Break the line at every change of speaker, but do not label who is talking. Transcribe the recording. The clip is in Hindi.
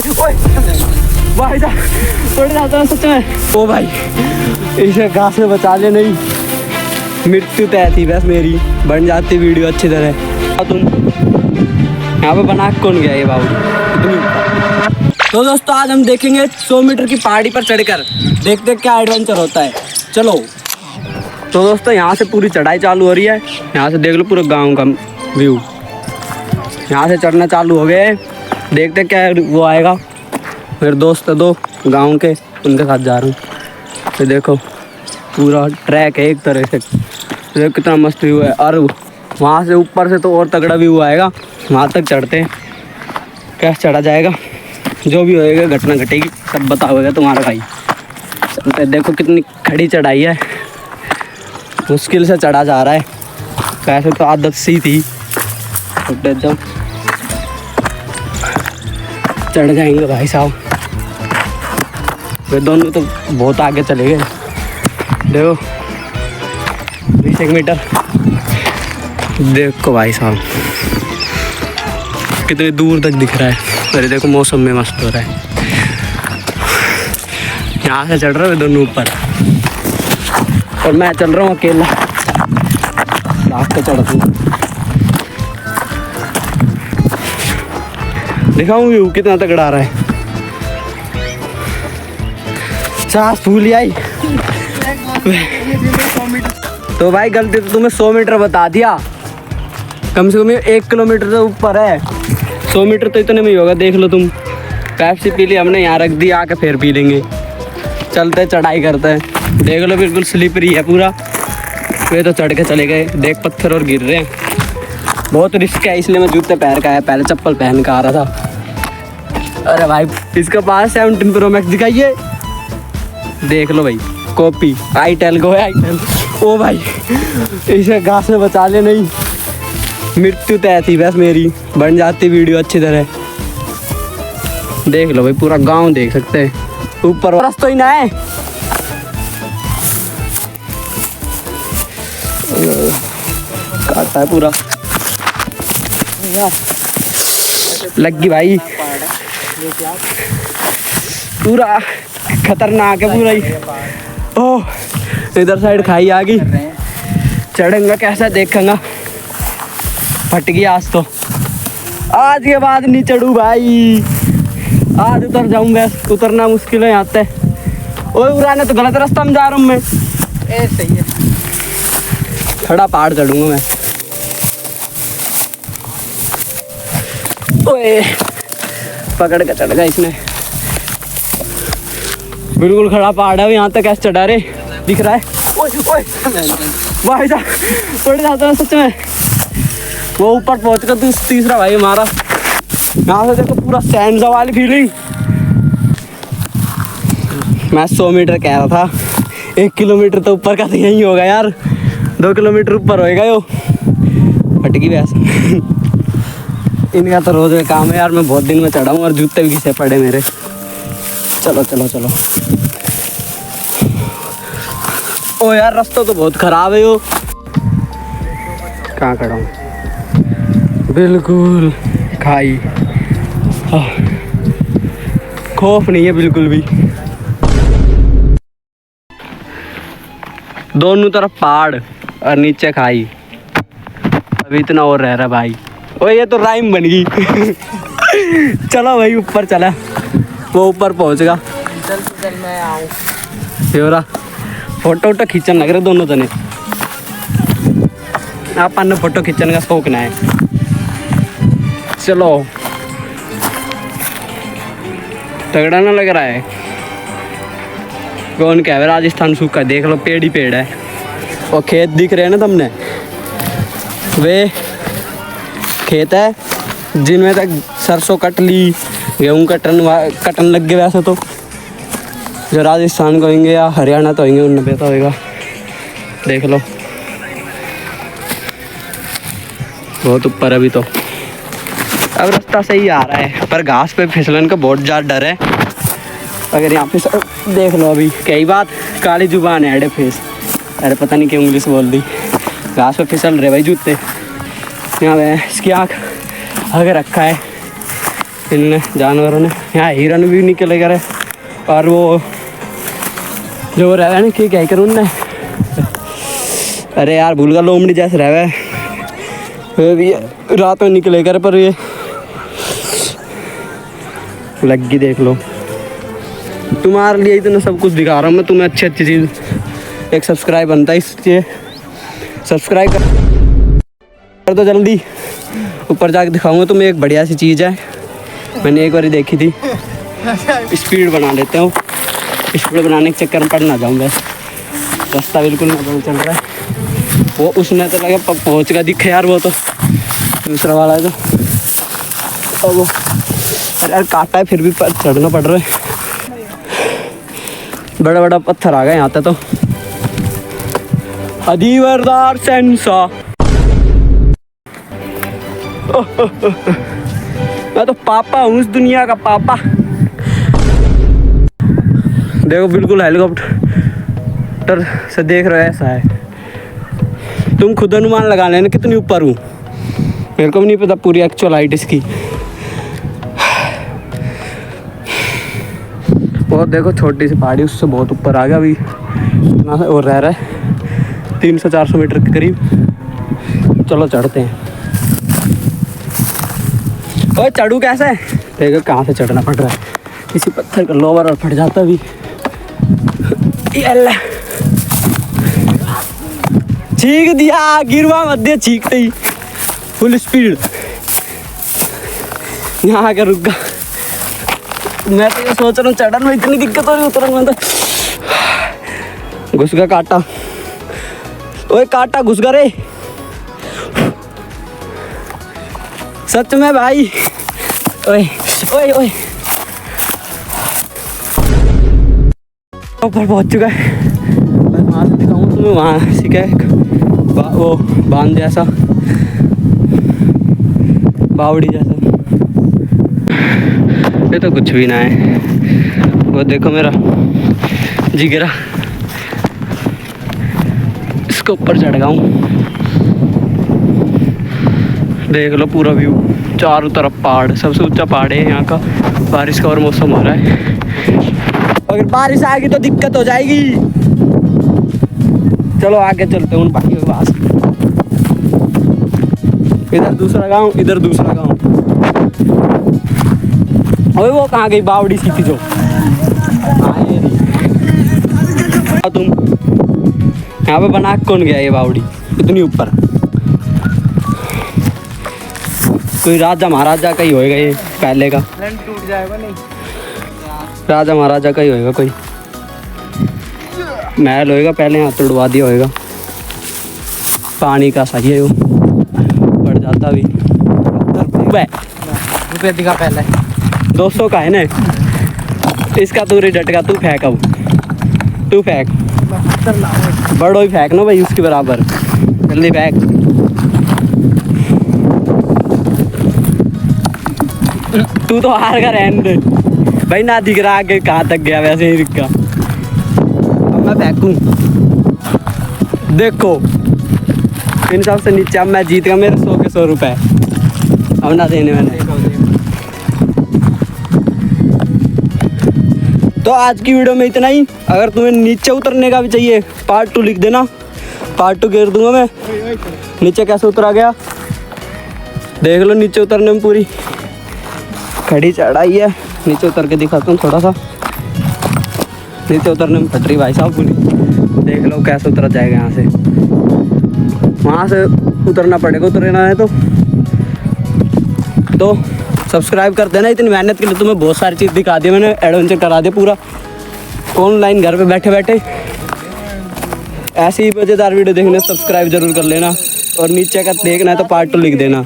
भाई थोड़े जाता है सच में। ओ भाई इसे घास में बचा ले, नहीं मृत्यु तय थी बस मेरी। बन जाती वीडियो अच्छी तरह। तुम यहाँ पे बना कौन गया ये बाबू इतनी ऊपर। तो दोस्तों आज हम देखेंगे 100 मीटर की पहाड़ी पर चढ़कर, देखते क्या एडवेंचर होता है। चलो। तो दोस्तों यहाँ से पूरी चढ़ाई चालू हो रही है। यहाँ से देख लो पूरा गाँव का व्यू। यहाँ से चढ़ना चालू हो गए, देखते क्या वो आएगा। मेरे दोस्त है 2 गाँव के, उनके साथ जा रहा हूँ। तो देखो पूरा ट्रैक है एक तरह से। देखो कितना मस्त व्यू है। और वहाँ से ऊपर से तो और तगड़ा व्यू आएगा। वहाँ तक चढ़ते हैं, क्या चढ़ा जाएगा, जो भी होएगा घटना घटेगी सब बताओगे तुम्हारा भाई। चलते देखो कितनी खड़ी चढ़ाई है, मुश्किल से चढ़ा जा रहा है। वैसे तो आदत सी थी, जब चढ़ जाएंगे भाई साहब। वे दोनों तो बहुत आगे चले गए। देखो 20 मीटर। देखो भाई साहब कितनी दूर तक दिख रहा है। अरे देखो मौसम में मस्त हो रहा है। यहाँ से चढ़ रहे हैं दोनों ऊपर, और मैं चल रहा हूँ अकेला। लास्ट पे चढ़ दूँ, दिखाऊँ व्यू कितना तगड़ा आ रहा है। सांस फूल आई। तो भाई गलती तो तुम्हें 100 मीटर बता दिया, कम से कम 1 किलोमीटर से ऊपर है। 100 मीटर तो इतने में ही होगा। देख लो तुम, पेप्सी पी ली हमने, यहाँ रख दी, आके फिर पी लेंगे। चलते चढ़ाई करते हैं। देख लो बिल्कुल स्लिपरी है पूरा। वे तो चढ़ के चले गए, देख पत्थर और गिर रहे हैं। बहुत रिस्क है, इसलिए मैं जूते पहन का आया, पहले चप्पल पहन का आ रहा था। अरे भाई इसका पास 17 प्रो मैक्स दिखाइए। देख लो भाई कॉपी आईटेल को है, आईटेल। ओ भाई इसे घास में बचा ले, नहीं मृत्यु तय थी बस मेरी। बन जाती वीडियो अच्छी तरह। देख लो भाई पूरा गांव देख सकते हैं ऊपर। रास्ता ही ना है, काटा है पूरा। लग गई भाई, पूरा खतरनाक है पूरा ही। ओह इधर साइड खाई आ गई। चढ़ेंगा कैसा देखेंगा। फट गई आज तो, आज के बाद नहीं चढ़ू भाई। आज उतर जाऊंगा, उतरना मुश्किल है यहाँ से। ओए उड़ाने तो गलत रास्ता में जा रहा हूँ मैं। सही है, खड़ा पहाड़ चढ़ूंगा मैं। ओए पकड़ के चढ़ गया इसने। बिल्कुल खड़ा पहाड़ है, यहाँ तक कैसे चढ़ा रे, दिख रहा है। ओए ओए भाई साहब थोड़े जाता है सच में। वो ऊपर पहुँच कर तीसरा भाई हमारा। यहाँ से देखो पूरा सैंड वाली फीलिंग। मैं 100 मीटर कह रहा था, 1 किलोमीटर तो ऊपर का तो यही होगा यार। 2 किलोमीटर ऊपर होएगा यो। फट गई वैसे। इनका तो रोज का काम है यार। मैं बहुत दिन में चढ़ा हूँ और जूते भी घिसे पड़े मेरे। चलो चलो चलो। ओ यार रास्ता तो बहुत खराब है यो। कहाँ खड़ा हूँ, बिल्कुल खाई। खौफ नहीं है बिल्कुल भी। दोनों तरफ पहाड़ और नीचे खाई। अभी इतना और रह रहा भाई। ओए ये तो राइम बन गई। चलो भाई ऊपर चला, वो ऊपर पहुंचेगा। चल मैं आऊँ। फोटो वोटो खींचने लग रहे दोनों जने। अपन ने फोटो खींचने का शौक ना है। चलो तगड़ा ना लग रहा है। कौन कह रहा है राजस्थान सूखा, देख लो पेड़ ही पेड़ है। और खेत दिख रहे हैं ना तुमने, वे खेत है जिनमें तक सरसों कट ली, गेहूँ कटन लग गए। वैसे तो जो राजस्थान को होंगे या हरियाणा तो होंगे उनमें पता होगा। देख लो बहुत ऊपर अभी तो। अब रास्ता सही आ रहा है, पर घास पे फिसलन का बहुत ज़्यादा डर है। अगर यहाँ पे देख लो, अभी कई बात काली जुबान है, अड़े फेस। अरे पता नहीं क्यों इंग्लिश बोल दी। घास पे फिसल रहे भाई जूते। यहाँ पे इसकी आँख आगे रखा है, इनने जानवरों ने। यहाँ हिरन भी निकले करे और वो जो रह ना कि क्या करूँ उनने, अरे यार भूल गया, लोमड़ी जैसे रह भी रात में निकले कर, पर ये लग्गी देख लो। तुम्हारे लिए इतना सब कुछ दिखा रहा हूँ मैं तुम्हें, अच्छी अच्छी चीज़। एक सब्सक्राइब बनता है, इसलिए सब्सक्राइब कर दो जल्दी। ऊपर जाके दिखाऊंगा तुम्हें एक बढ़िया सी चीज़ है, मैंने एक बार देखी थी। स्पीड बना लेते हो, स्पीड बनाने के चक्कर में पड़ ना जाऊँ बस। रास्ता बिल्कुल ना पता चल रहा है। वो उसने तो लगा पहुँच का दिखे यार, वो तो दूसरा वाला है तो वो अरे यार काटा है, फिर भी चढ़ना पड़ रहा है। बड़ा बड़ा पत्थर आ गए यहाँ पे तो। अधिवरदार सेंसा मैं तो पापा हूँ इस दुनिया का पापा। देखो बिल्कुल हेलीकॉप्टर से देख रहे हो, ऐसा है। तुम खुद अनुमान लगा लेना कितनी ऊपर हूँ, मेरे को भी नहीं पता पूरी एक्चुअल हाइट इसकी। और देखो छोटी सी पहाड़ी, उससे बहुत ऊपर आ गया अभी और रह रहा है 300-400 मीटर के करीब। चलो चढ़ते हैं। ओए चढ़ू कैसे, देखो कहाँ से चढ़ना पड़ रहा है। किसी पत्थर का लोवर और फट जाता भी। चीख दिया, गिरवा मत दे, चीखते ही फुल स्पीड। यहाँ आकर रुक गया। मैं तो ये सोच रहा हूँ चढ़ने में इतनी दिक्कत हो रही, उतरने में तो घुस गया कांटा। ओए कांटा घुस गया रे, सच में भाई। ओए ओए ओए ऊपर पहुंच चुका है। मैं वहाँ से दिखाऊँ तुम्हें, वहाँ से क्या वो बांध जैसा, बावड़ी जैसा। ये तो कुछ भी ना है। वो देखो मेरा जिगरा, इसके ऊपर चढ़ गया हूँ। देख लो पूरा व्यू, चारों तरफ पहाड़, सबसे ऊंचा पहाड़ है यहाँ का। बारिश का और मौसम हो रहा है, अगर बारिश आएगी तो दिक्कत हो जाएगी। चलो आगे चलते हैं उन बाकी के पास। इधर दूसरा गांव, इधर दूसरा गांव। अबे वो कहाँ गई बावड़ी सी थी जो, तुम यहाँ पे बना कौन गया ये बावड़ी इतनी ऊपर? कोई राजा महाराजा का ही होएगा ये, पहले का टूट जाएगा। नहीं राजा महाराजा का ही होएगा, कोई महल होएगा पहले, यहाँ तोड़वा दिया होएगा। पानी का सही है, वो पड़ जाता भी। रुपये दिखा पहले 200 का है ना इसका। तू रे झटका, तू फेंक, अब तू फेंक, बड़ो ही फेंक ना भाई उसके बराबर, जल्दी फेंक। तू तो हार का रहने दे भाई, ना दिख रहा आगे कहाँ तक गया, वैसे ही रिक्का। अब मैं फेंकूं, देखो इन सबसे नीचे। अब मैं जीत गया, मेरे 100 के 100 रुपए अब ना देने मैंने। तो आज की वीडियो में इतना ही। अगर तुम्हें नीचे उतरने का भी चाहिए पार्ट 2 लिख देना, पार्ट 2 घेर दूंगा मैं। नीचे कैसे उतरा गया देख लो, नीचे उतरने में पूरी खड़ी चढ़ाई है। नीचे उतर के दिखाता हूँ थोड़ा सा, नीचे उतरने में फट रही भाई साहब पूरी। देख लो कैसे उतरा जाएगा, यहाँ से वहाँ से उतरना पड़ेगा, उतरना है तो सब्सक्राइब कर देना। इतनी मेहनत के लिए तुम्हें बहुत सारी चीज़ दिखा दी मैंने, एडवेंचर करा दिया पूरा ऑनलाइन घर पे बैठे बैठे। ऐसी ही मज़ेदार वीडियो देखने सब्सक्राइब जरूर कर लेना, और नीचे का देखना है तो पार्ट 2 लिख देना।